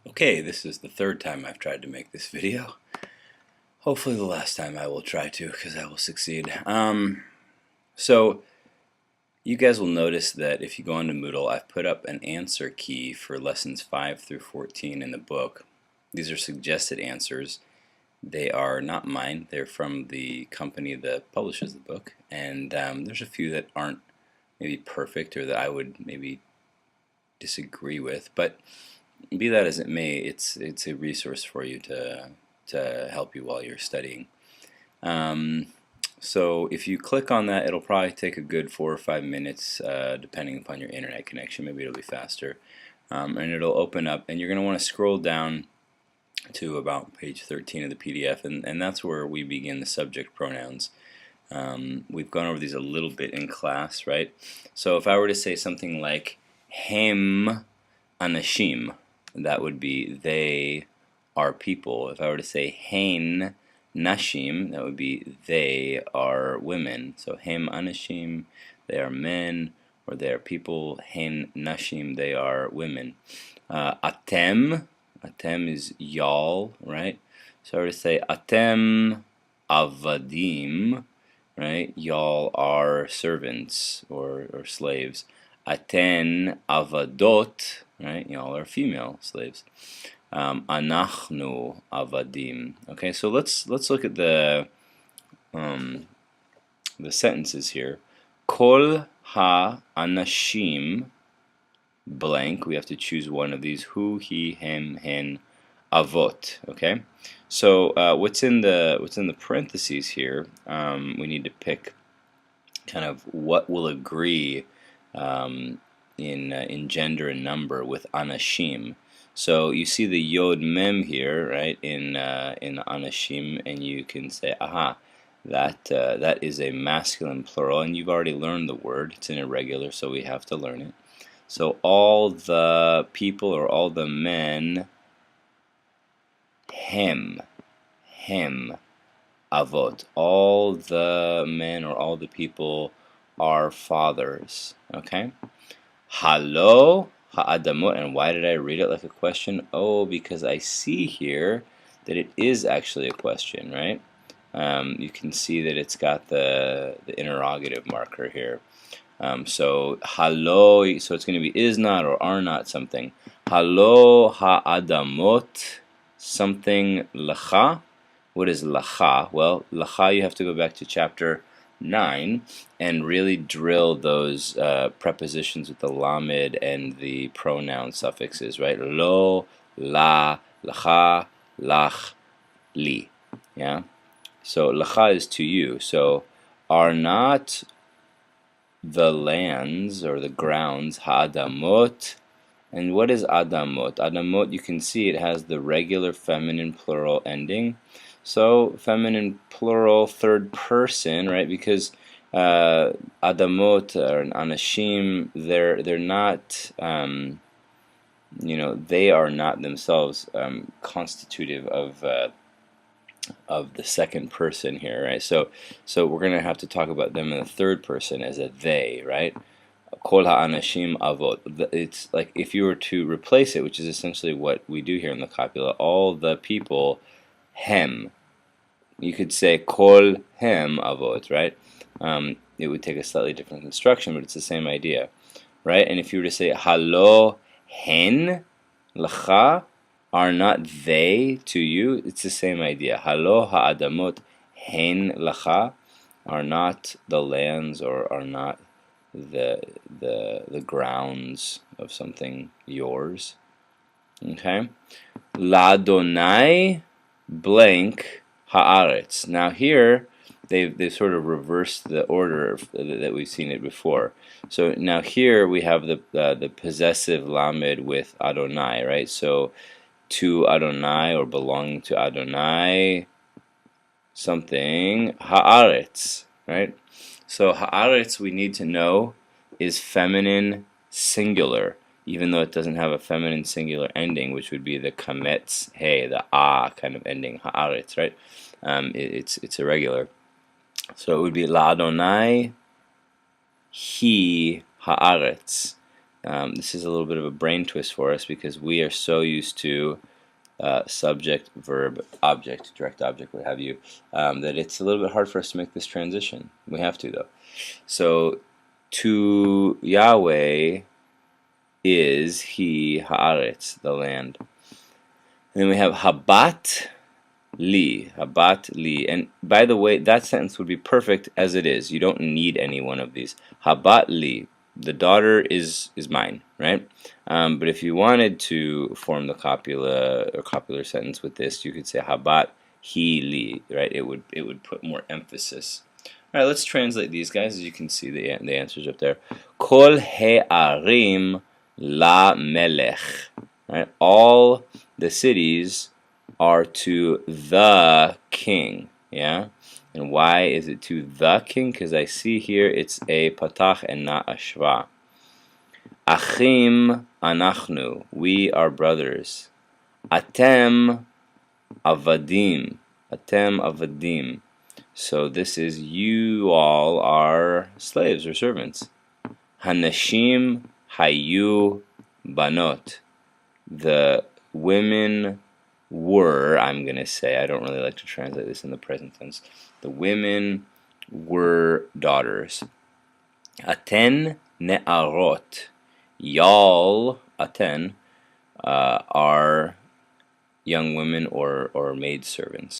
Okay, this is the third time I've tried to make this video. Hopefully the last time I will try to, because I will succeed. So you guys will notice that if you go into Moodle, I've put up an answer key for lessons 5 through 14 in the book. These are suggested answers. They are not mine. They're from the company that publishes the book, and there's a few that aren't maybe perfect or that I would maybe disagree with, but be that as it may, it's a resource for you to help you while you're studying. So if you click on that, it'll probably take a good 4 or 5 minutes, depending upon your internet connection. Maybe it'll be faster, and it'll open up, and you're going to want to scroll down to about page 13 of the PDF, and that's where we begin the subject pronouns. We've gone over these a little bit in class, right? So if I were to say something like hem anashim, that would be they are people. If I were to say hen nashim, that would be they are women. So hem anashim, they are men, or they are people. Hen nashim, they are women. Atem is y'all, right? So I were to say atem avadim, right? Y'all are servants or slaves. Aten avadot, right? Y'all are female slaves. Anachnu avadim. Okay, so let's look at the sentences here. Kol ha anashim blank. We have to choose one of these. Hu, he, him, hen, avot. Okay, so what's in the parentheses here? We need to pick kind of what will agree in gender and number with anashim. So you see the yod mem here, right, in anashim, and you can say, aha, that is a masculine plural, and you've already learned the word. It's an irregular, so we have to learn it. So all the people or all the men, hem, avot. All the men or all the people are fathers. Okay? Halo ha'adamot. And why did I read it like a question? Oh, because I see here that it is actually a question, right? You can see that it's got the interrogative marker here. So halo, so it's going to be is not or are not something. Halo ha'adamot something lacha. What is lacha? Well, lacha, you have to go back to chapter 9 and really drill those prepositions with the lamed and the pronoun suffixes, right? Lo, la, lacha, lach, li. Yeah? So lacha is to you. So are not the lands or the grounds ha'adamot. And what is adamot? Adamot, you can see it has the regular feminine plural ending. So feminine plural third person, right? Because adamot or anashim, they're not, they are not themselves constitutive of the second person here, right? So we're gonna have to talk about them in the third person as a they, right? Kol ha'anashim avot. It's like if you were to replace it, which is essentially what we do here in the copula, all the people, hem. You could say kol hem avot, right? It would take a slightly different construction, but it's the same idea, right? And if you were to say halo hen lacha, are not they to you, it's the same idea. Halo ha'adamot hen lacha, are not the lands or are not the grounds of something yours. Okay? Ladonai blank haaretz. Now here they've sort of reversed the order that we've seen it before. So now here we have the possessive lamed with Adonai, right? So to Adonai or belonging to Adonai something haaretz, right? So haaretz, we need to know, is feminine singular, even though it doesn't have a feminine singular ending, which would be the kametz hey, the kind of ending, haaretz, right? It's irregular. So it would be la Adonai hi haaretz. This is a little bit of a brain twist for us because we are so used to subject, verb, object, direct object, what have you, that it's a little bit hard for us to make this transition. We have to, though. So, to Yahweh is He, Haaretz, the land. And then we have Habat Li. And by the way, that sentence would be perfect as it is. You don't need any one of these. Habat Li. The daughter is mine, right? But if you wanted to form the copula or copular sentence with this, you could say Habat Hi Li, right? It would put more emphasis. All right, let's translate these guys. As you can see, the answers up there. Kol he'arim la melech. Right? All the cities are to the king. Yeah? And why is it to the king? Because I see here it's a patach and not a shva. Achim anachnu. We are brothers. Atem avadim. Atem avadim. So this is you all are slaves or servants. Hanashim hayu banot. The women were, I'm going to say, I don't really like to translate this in the present tense. The women were daughters. Aten ne'arot. Y'all, aten, are young women or maid servants.